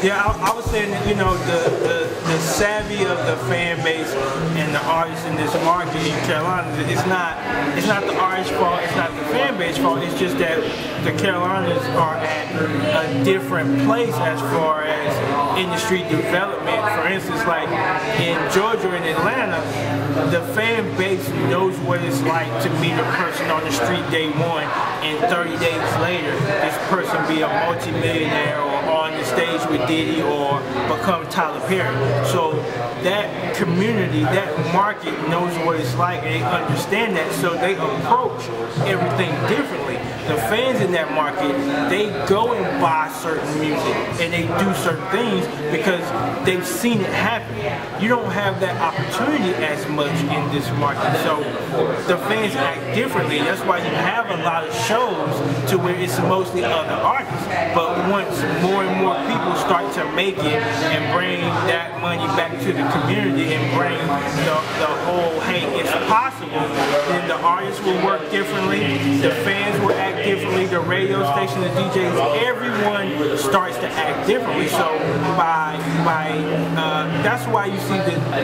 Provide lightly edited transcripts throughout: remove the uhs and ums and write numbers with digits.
Yeah, I was saying that, you know, the savvy of the fan base and the artists in this market in Carolina, it's not the artist's fault, it's not the fan base fault, it's just that the Carolinas are at a different place as far as industry development. For instance, like in Georgia and Atlanta, the fan base knows what it's like to meet a person on the street day one and 30 days later this person be a multi-millionaire or on the stage with Diddy or become Tyler Perry. So that community, that market knows what it's like and they understand that, so they approach everything differently. The fans in that market, they go and buy certain music and they do certain things because they've seen it happen. You don't have that opportunity as much in this market, so the fans act differently. That's why you have a lot of shows to where it's mostly other artists. But once more and more people start to make it and bring that money back to the community and bring the whole, hey, it's possible, then the artists will work differently, the fans will act differently, the radio station, the DJs, everyone starts to act differently. So that's why you see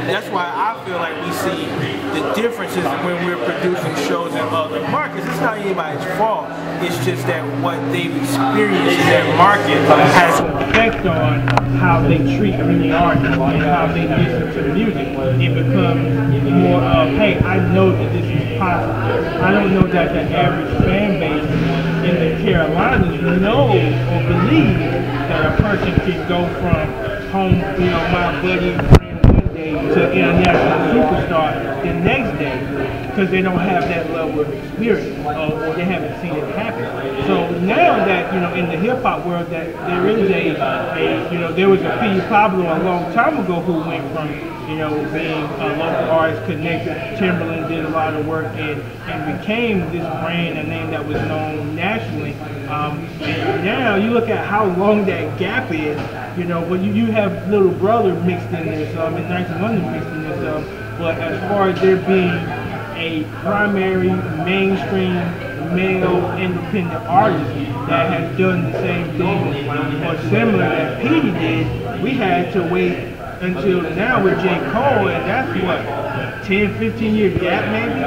that's why I feel like we see the differences when we're producing shows in other markets. It's not anybody's fault. It's just that what they've experienced in that market has an effect on how they treat the artists and how they listen to music. It becomes more of, hey, I know that this is possible. I don't know that the average fan base in the Carolinas know or believe that a person can go from home, you know, my buddy one day to international superstar the next day, because they don't have that level of experience or they haven't seen it happen. So now that, you know, in the hip hop world, that there is you know, there was a P. Pablo a long time ago who went from, you know, being a local artist connected. Timberland did a lot of work and became this brand, a name that was known nationally. And now you look at how long that gap is, you know, but you have Little Brother mixed in this, and 1900 mixed in this, but as far as there being a primary mainstream male independent artist that has done the same thing or similar that Petey did, we had to wait until now with J. Cole, and that's what, 10, 15 year gap maybe?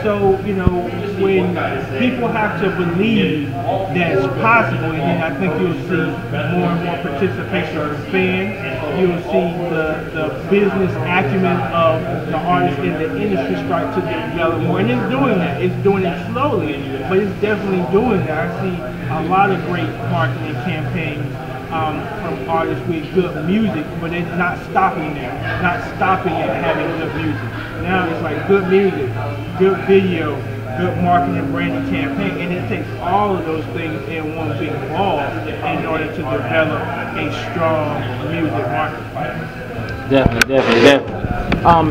So, you know, when people have to believe that it's possible, and then I think you'll see more and more participation from fans, you'll see the business acumen of the artists in the industry start to develop more, and it's doing that. It's doing it slowly, but it's definitely doing that. I see a lot of great marketing campaigns from artists with good music, but it's not stopping there, not stopping at having good music. Now it's like good music, good video, good marketing, branding campaign, and it takes all of those things in one big ball in order to develop a strong music market. Definitely.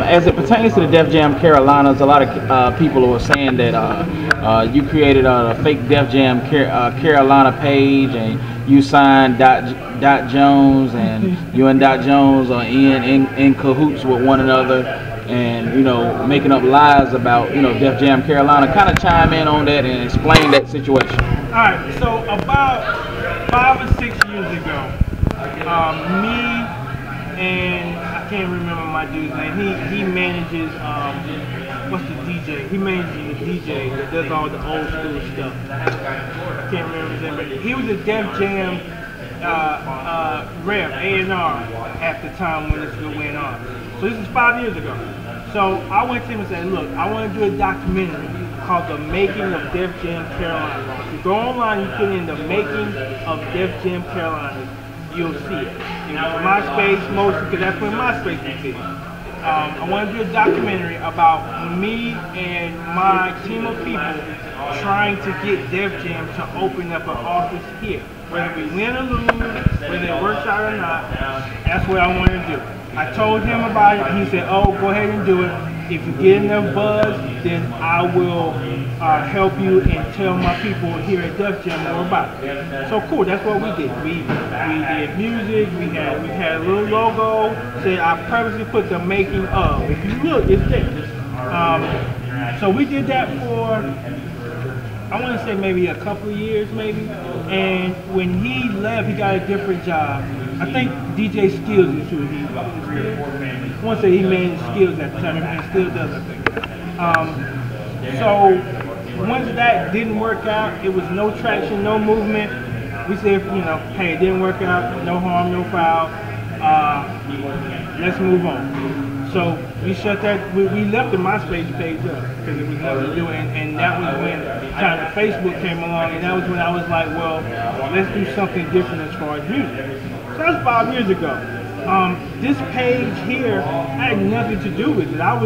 As it pertains to the Def Jam Carolinas, a lot of people were saying that you created a fake Def Jam Carolina page, and you signed Dot Jones, and you and Dot Jones are in cahoots with one another, and, you know, making up lies about, you know, Def Jam Carolina. Kind of chime in on that and explain that situation. All right, so about 5 or 6 years ago, me and I can't remember my dude's name. He manages what's the DJ? He manages the DJ that does all the old school stuff. I can't remember his name, but he was a Def Jam rep, A&R at the time when this went on. So this is 5 years ago. So I went to him and said, look, I want to do a documentary called The Making of Def Jam Carolina. If you go online, you put in The Making of Def Jam Carolina, you'll see it. You know, MySpace mostly, because that's when MySpace was big. I want to do a documentary about me and my team of people trying to get Def Jam to open up an office here. Whether we win or lose, whether it works out or not, that's what I want to do. I told him about it. He said, oh, go ahead and do it. If you get enough buzz, then I will help you and tell my people here at Def Jam more about it. So cool, that's what we did. We did music, we had a little logo, said I purposely put The Making of. If you look, it's there. So we did that for, I want to say maybe a couple of years maybe. And when he left, he got a different job. I think DJ Skills is who he I want to say he managed Skills at the time, and still does, I think. So once that didn't work out, it was no traction, no movement. We said, you know, hey, it didn't work out, no harm, no foul. Let's move on. So we shut that. We left the MySpace page up because it was nothing to do, and that was when kind of Facebook came along, and that was when I was like, well, let's do something different as far as music. So that's 5 years ago. This page here had nothing to do with it. I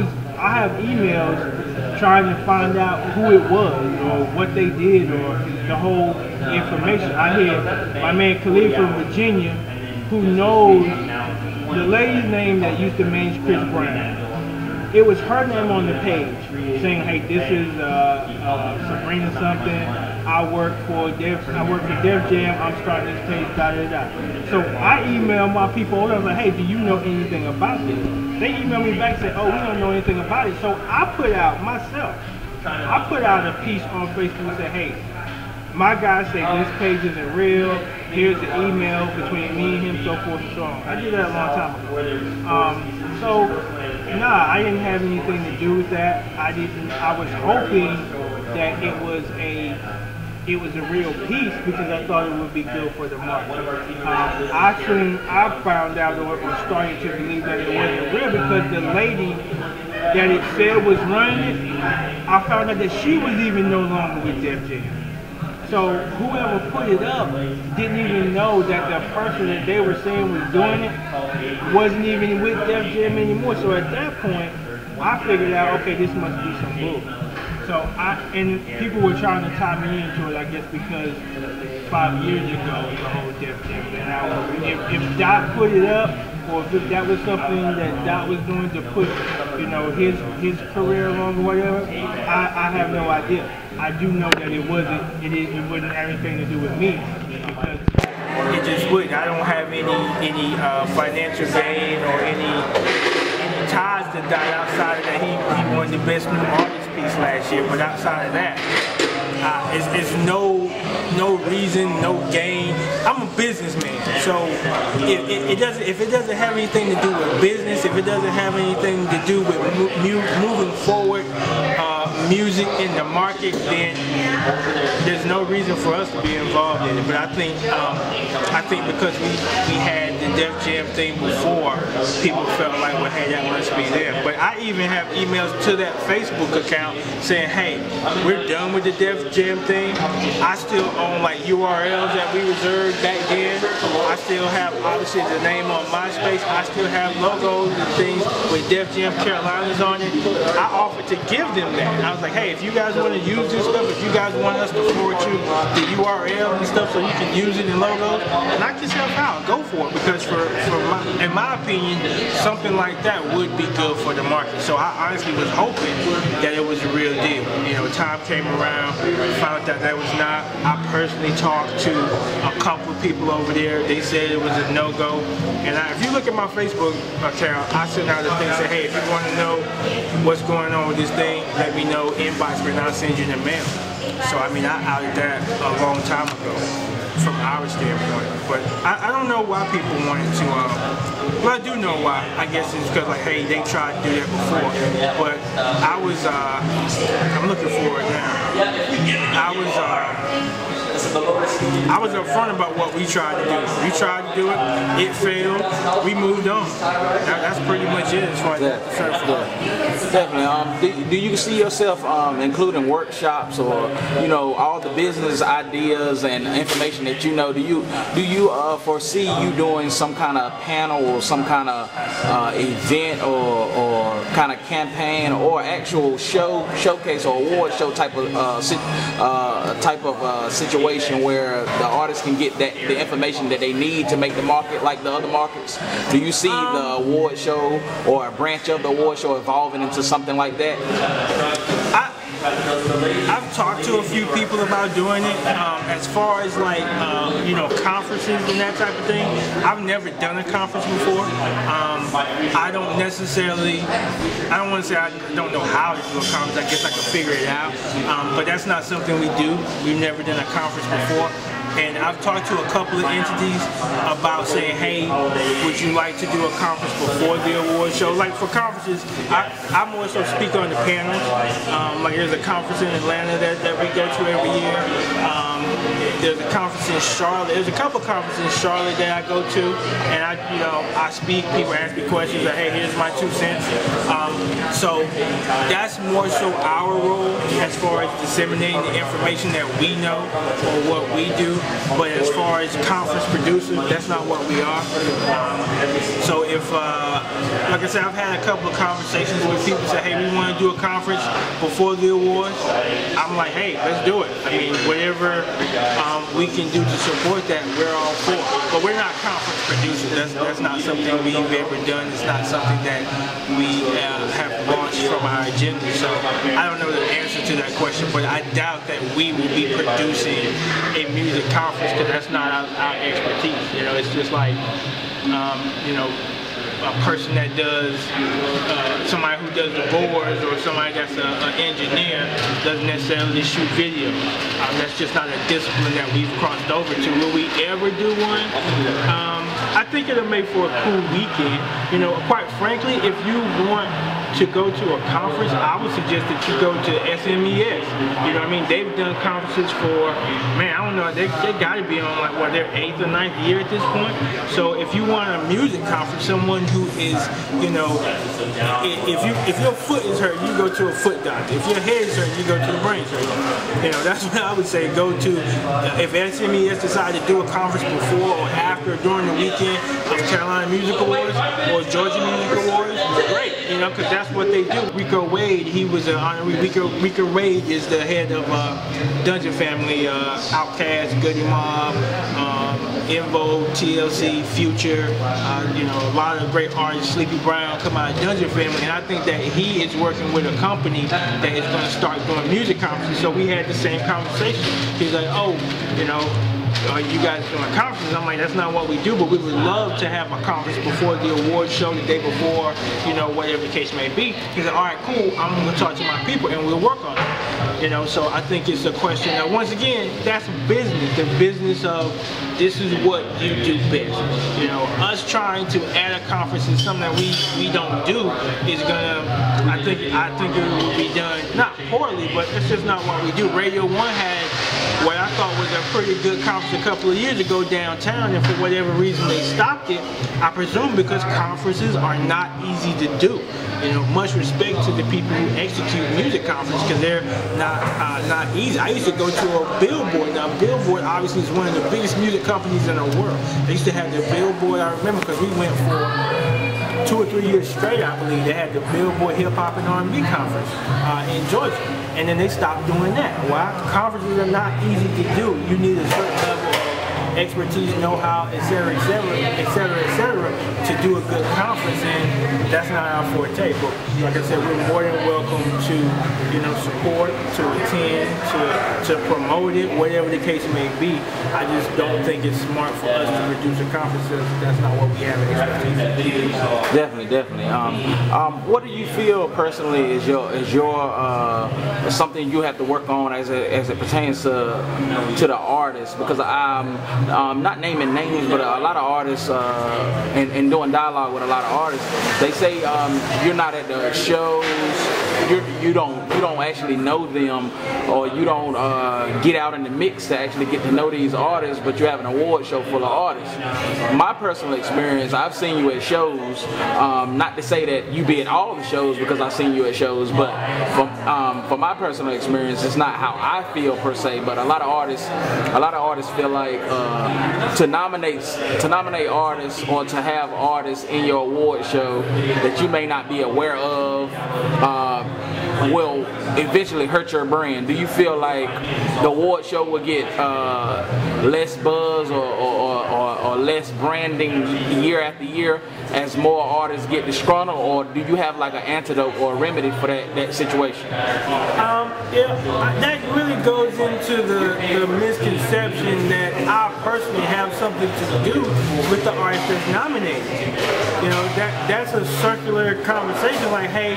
have emails trying to find out who it was or what they did or the whole information. I hear my man Khalid from Virginia, who knows the lady's name that used to manage Chris Brown. It was her name on the page saying, hey, this is Sabrina something. I work for Def Jam. I'm starting this page, da da da. So I emailed my people over. I was like, hey, do you know anything about this? They emailed me back and said, oh, we don't know anything about it. So I put out a piece on Facebook and said, hey, my guy said this page isn't real. Here's the email between me and him, so forth and so on. I did that a long time ago. So, nah, I didn't have anything to do with that. I was hoping that it was a real piece because I thought it would be good for the market. I found out or was starting to believe that it wasn't real because the lady that it said was running it, I found out that she was even no longer with Def Jam. So whoever put it up didn't even know that the person that they were saying was doing it wasn't even with Def Jam anymore. So at that point, I figured out, okay, this must be some bull. So and people were trying to tie me into it, I guess, because 5 years ago the whole Def Jam thing. If Doc put it up, or if that was something that Doc was doing to put, you know, his career along or whatever, I have no idea. I do know that it wouldn't have anything to do with me because it just wouldn't. I don't have any financial gain or any ties to Doc outside of that. He won the best new artist piece last year, but outside of that, it's no reason, no gain. I'm a businessman, so if it doesn't have anything to do with business, if it doesn't have anything to do with moving forward music in the market, then there's no reason for us to be involved in it. But I think because we had the Def Jam thing before, people felt like, well, hey, that must be there. But I even have emails to that Facebook account saying, hey, we're done with the Def Jam thing. I still own like URLs that we reserved back then. I still have obviously the name on MySpace. I still have logos and things with Def Jam Carolinas on it. I offered to give them that. I was like, hey, if you guys want to use this stuff, if you guys want us to forward you the URL and stuff so you can use it in logos, knock yourself out, go for it, because in my opinion, something like that would be good for the market. So I honestly was hoping that it was a real deal. You know, time came around, found out that was not. I personally talked to a couple of people over there. They said it was a no-go. And if you look at my Facebook account, I sent out a thing and said, hey, if you want to know what's going on with this thing, let me know, inbox me and I'll send you the mail. So I mean, I outed that a long time ago from our standpoint. But I don't know why people wanted to, well, I do know why. I guess it's because, like, hey, they tried to do that before. But I'm looking for it now. I was upfront about what we tried to do. We tried to do it, it failed, we moved on. That's pretty much it as far as Definitely. Do you see yourself including workshops or, you know, all the business ideas and information that you know? Do you foresee you doing some kind of panel or some kind of event or kind of campaign or actual showcase or award show type of situation where the artists can get the information that they need to make the market like the other markets? Do you see the award show or a branch of the award show evolving into something like that? I've talked to a few people about doing it. As far as like, you know, conferences and that type of thing, I've never done a conference before. I don't necessarily, I don't want to say I don't know how to do a conference. I guess I can figure it out. But that's not something we do. We've never done a conference before. And I've talked to a couple of entities about saying, hey, would you like to do a conference before the award show? Like for conferences, I more so speak on the panels. Like there's a conference in Atlanta that we go to every year. There's a conference in Charlotte. There's a couple conferences in Charlotte that I go to, and I speak. People ask me questions like, hey, here's my 2 cents. So that's more so our role as far as disseminating the information that we know or what we do. But as far as conference producers, that's not what we are. So if, like I said, I've had a couple of conversations with people say, hey, we want to do a conference before the awards. I'm like, hey, let's do it. I mean, whatever we can do to support that, we're all for it. But we're not conference producers. That's not something we've ever done. It's not something that we have launched from our agenda. So I don't know the answer to that question, but I doubt that we will be producing a music conference because that's not our expertise. You know, it's just like, you know, a person that does, somebody who does the boards or somebody that's an engineer doesn't necessarily shoot video. That's just not a discipline that we've crossed over to. Will we ever do one? I think it'll make for a cool weekend. You know, quite frankly, if you want to go to a conference, I would suggest that you go to SMES. You know what I mean? They've done conferences for, man, I don't know, they got to be on like, what, their 8th or 9th year at this point. So if you want a music conference, someone who is, you know, if your foot is hurt, you go to a foot doctor. If your head is hurt, you go to the brain surgeon. You know, that's what I would say. Go to, if SMES decide to do a conference before or after, during the weekend of Carolina Music Awards or Georgia Music Awards, great. You know, because that's what they do. Rico Wade, he was an honorary. Rico Wade is the head of Dungeon Family, Outkast, Goody Mob, Invo, TLC, Future, you know, a lot of great artists, Sleepy Brown, come out of Dungeon Family, and I think that he is working with a company that is going to start doing music conferences. So we had the same conversation. He's like, oh, you know, are you guys doing conferences? I'm like, that's not what we do, but we would love to have a conference before the award show, the day before, you know, whatever the case may be. He said, all right, cool, I'm going to talk to my people and we'll work on it. You know, so I think it's a question that, once again, that's business, the business of this is what you do best. You know, us trying to add a conference is something that we don't do is gonna, I think it will be done, not poorly, but it's just not what we do. Radio 1 had what I thought was a pretty good conference a couple of years ago downtown, and for whatever reason they stopped it. I presume because conferences are not easy to do. You know, much respect to the people who execute music conferences because they're not easy. I used to go to a Billboard. Now, Billboard obviously is one of the biggest music companies in the world. They used to have their Billboard. I remember because we went for 2 or 3 years straight, I believe. They had the Billboard Hip Hop and R&B conference in Georgia, and then they stopped doing that. Why? Conferences are not easy to do. You need a certain level of expertise, know-how, etc., to do a good conference, and that's not our forte. But like I said, we're more than welcome to, you know, support, to attend, to promote it, whatever the case may be. I just don't think it's smart for us to produce a conference. That's not what we have expertise. Definitely. What do you feel personally is your something you have to work on as it pertains to the artist? Because I'm not naming names, but a lot of artists and doing dialogue with a lot of artists, they say you're not at the shows, you don't actually know them, or you don't get out in the mix to actually get to know these artists, but you have an award show full of artists. My personal experience, I've seen you at shows, not to say that you be at all the shows because I've seen you at shows, but for my personal experience, it's not how I feel per se, but a lot of artists feel like to nominate artists or to have artists in your award show that you may not be aware of will eventually hurt your brand. Do you feel like the award show will get less buzz or less branding year after year as more artists get disgruntled, or do you have like an antidote or a remedy for that situation? That really goes into the misconception that I personally have something to do with the artist that's nominated. You know, that's a circular conversation like, hey,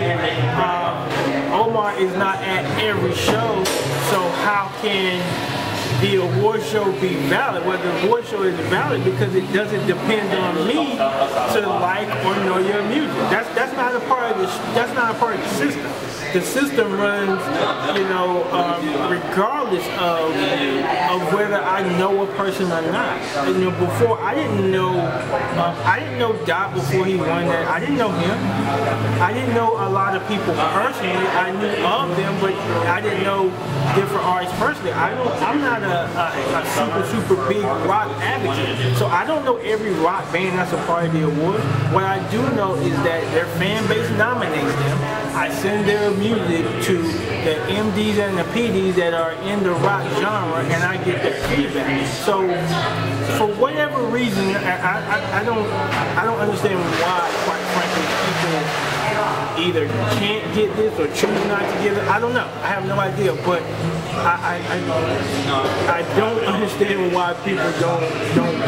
Omar is not at every show, so how can the award show be valid? Well, the award show is valid because it doesn't depend on me to like or know your music. That's not a part of the system. The system runs, regardless of whether I know a person or not. Before I didn't know Dot before he won that. I didn't know him. I didn't know a lot of people personally. I knew of them, but I didn't know different artists personally. I'm not a super big rock advocate, so I don't know every rock band that's a part of the award. What I do know is that their fan base nominates them. I send their music to the MDs and the PDs that are in the rock genre, and I get their feedback. So, for whatever reason, I don't understand why, quite frankly, people either can't get this or choose not to get it. I don't know. I have no idea, but I don't understand why people don't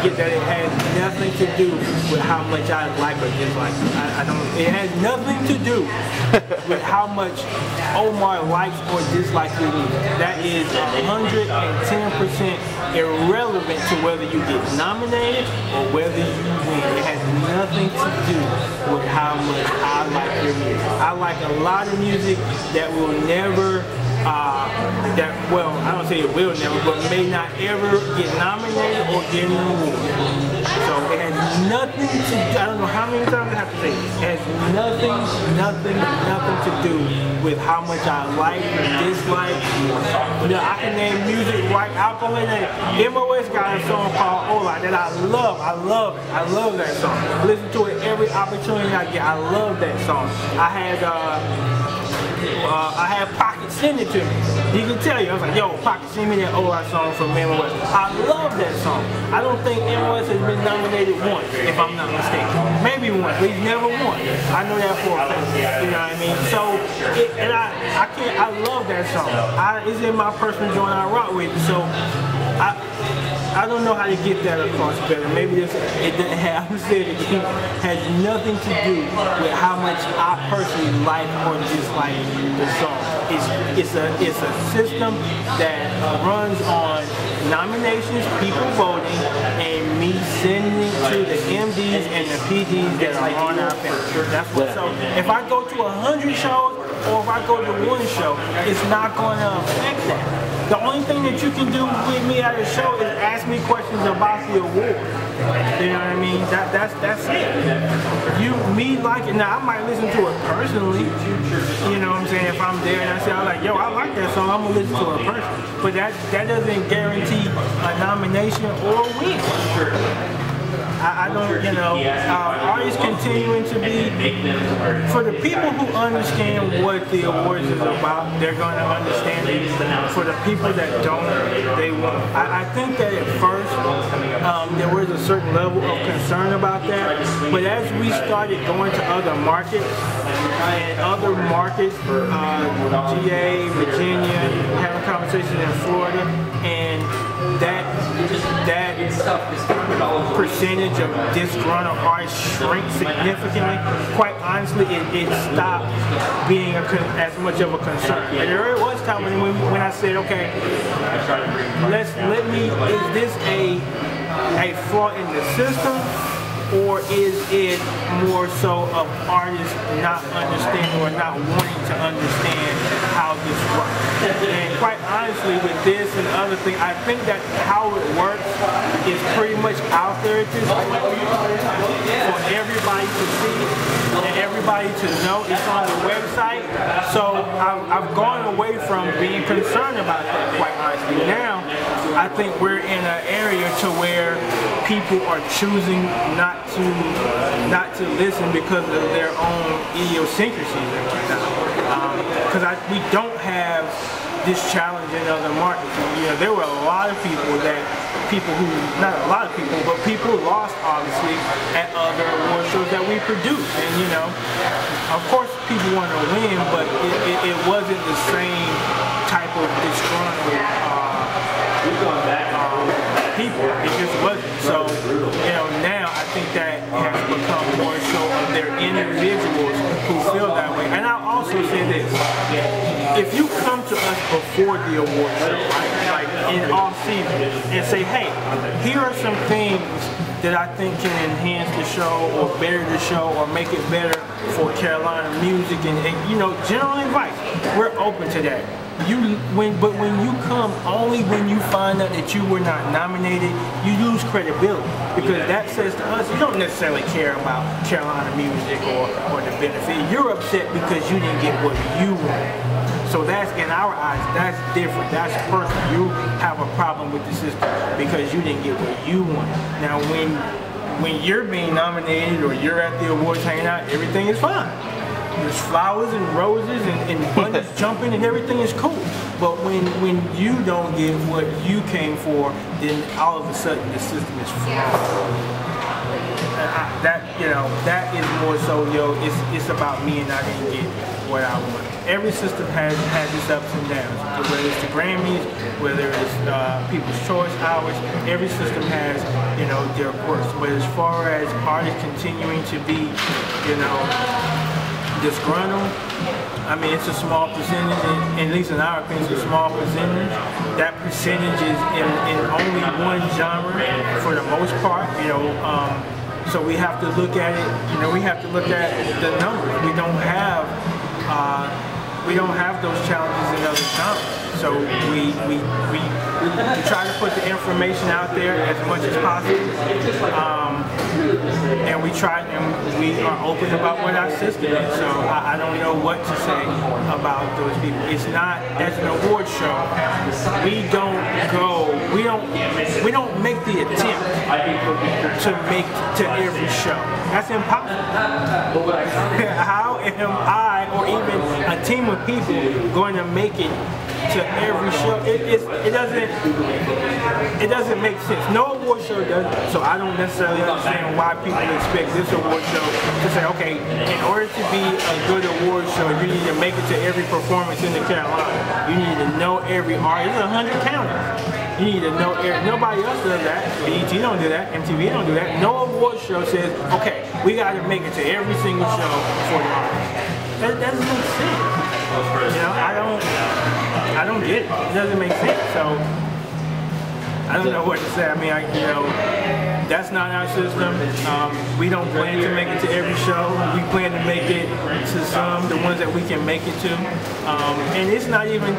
get that. It has nothing to do with how much I like or dislike. I don't. It has nothing to do with how much Omar likes or dislikes your music. That is 110% irrelevant to whether you get nominated or whether you win. It has nothing to do with how much I like your music. I like a lot of music that will never, I don't say it will never, but may not ever get nominated or get an award. So it has nothing to, I don't know how many times I have to say it, it has nothing to do with how much I like or dislike. I can name music right out the way that MOS got a song called Ola that I love. I love that song. I listen to it every opportunity I get. I love that song. I had Pocket send it to me. He can tell you. I was like, yo, Pocket, send me that Ola song from MOS. I love that song. I don't think MOS has been nominated once, if I'm not mistaken. Maybe once, but he's never won. I know that for a fact. You know what I mean? So, I love that song. It's in my personal joint I rock with. So, I don't know how to get that across better. Maybe it doesn't have, has nothing to do with how much I personally like or dislike the song. It's a system that runs on nominations, people voting, and me sending it to the MDs and the PDs that are on our panel. That's what. So if I go to 100 shows or if I go to one show, it's not going to affect that. The only thing that you can do with me at a show is ask me questions about the award. You know what I mean? That's it. Me like it. Now I might listen to it personally. You know what I'm saying? If I'm there and I say, I'm like, yo, I like that song, I'm gonna listen to it personally. But that doesn't guarantee a nomination or a win. I don't, artists continuing to be, for the people who understand what the awards is about, they're going to understand it. For the people that don't, they won't. I think that at first, there was a certain level of concern about that, but as we started going to other markets, GA, Virginia, having conversations in Florida, and that percentage of disgruntled artists shrink significantly. Quite honestly, it stopped being as much of a concern. And there was time when I said, okay, is this a flaw in the system, or is it more so of artists not understanding or not wanting to understand how this works? And quite honestly, with this and other things, I think that how it works is pretty much out there at this point for everybody to see and everybody to know. It's on the website. So I've gone away from being concerned about that, quite honestly. Now, I think we're in an area to where people are choosing not to listen because of their own idiosyncrasies and whatnot. Because we don't have this challenge in other markets. There were a lot of people not a lot of people, but people lost obviously at other award shows that we produced. And of course people want to win, but it wasn't the same type of disgruntled people. It just wasn't. So, now I think that has become more so of their individuals who feel that way. And I'll also say this. If you come to us before the award show, right? Like in off season and say, hey, here are some things that I think can enhance the show or better the show or make it better for Carolina music and you know, general advice. We're open to that. But when you come, only when you find out that you were not nominated, you lose credibility, because that says to us you don't necessarily care about Carolina music or the benefit. You're upset because you didn't get what you wanted. So that's, in our eyes, that's different. That's personal. You have a problem with the system because you didn't get what you wanted. Now, when you're being nominated or you're at the awards hanging out, everything is fine. There's flowers and roses and bunnies jumping and everything is cool. But when you don't get what you came for, then all of a sudden the system is flawed. That is more so, it's about me and I didn't get what I want. Every system has its ups and downs, whether it's the Grammys, whether it's People's Choice Awards. Every system has, their quirks. But as far as artists continuing to be, disgruntled, I mean, it's a small percentage, at least in our opinion, it's a small percentage. That percentage is in only one genre for the most part, so we have to look at it, we have to look at the numbers. We don't have those challenges in other genres. So we try to put the information out there as much as possible, and we are open about what our system is. So I don't know what to say about those people. It's not, as an award show, we don't make the attempt to make to every show. That's impossible. How am I or even a team of people going to make it to every show? It doesn't make sense. No award show does. So I don't necessarily understand why people expect this award show to say, okay, in order to be a good award show, you need to make it to every performance in the Carolina. You need to know every artist. There's 100 counties. You need to know nobody else does that. BET don't do that. MTV don't do that. No award show says, okay, we got to make it to every single show for the artist. That doesn't make sense. I don't get it. It doesn't make sense. So I don't know what to say. I mean, that's not our system. We don't plan to make it to every show. We plan to make it to the ones that we can make it to. And it's not even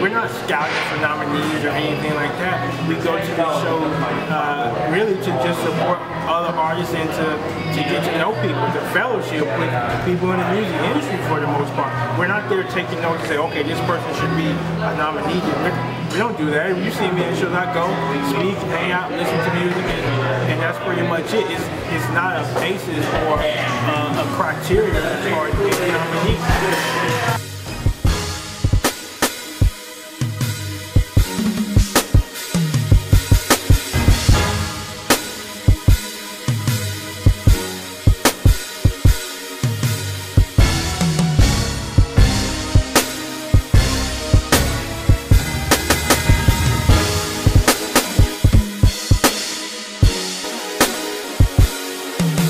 we're not scouting for nominees or anything like that. We go to the show really to just support other artists and to get to know people, to fellowship with people in the music industry for the most part. We're not there taking notes and say, okay, this person should be a nominee. We don't do that. You see me at shows, I go, speak, hang out, listen to music, and that's pretty much it. It's not a basis or a criteria for a nominee.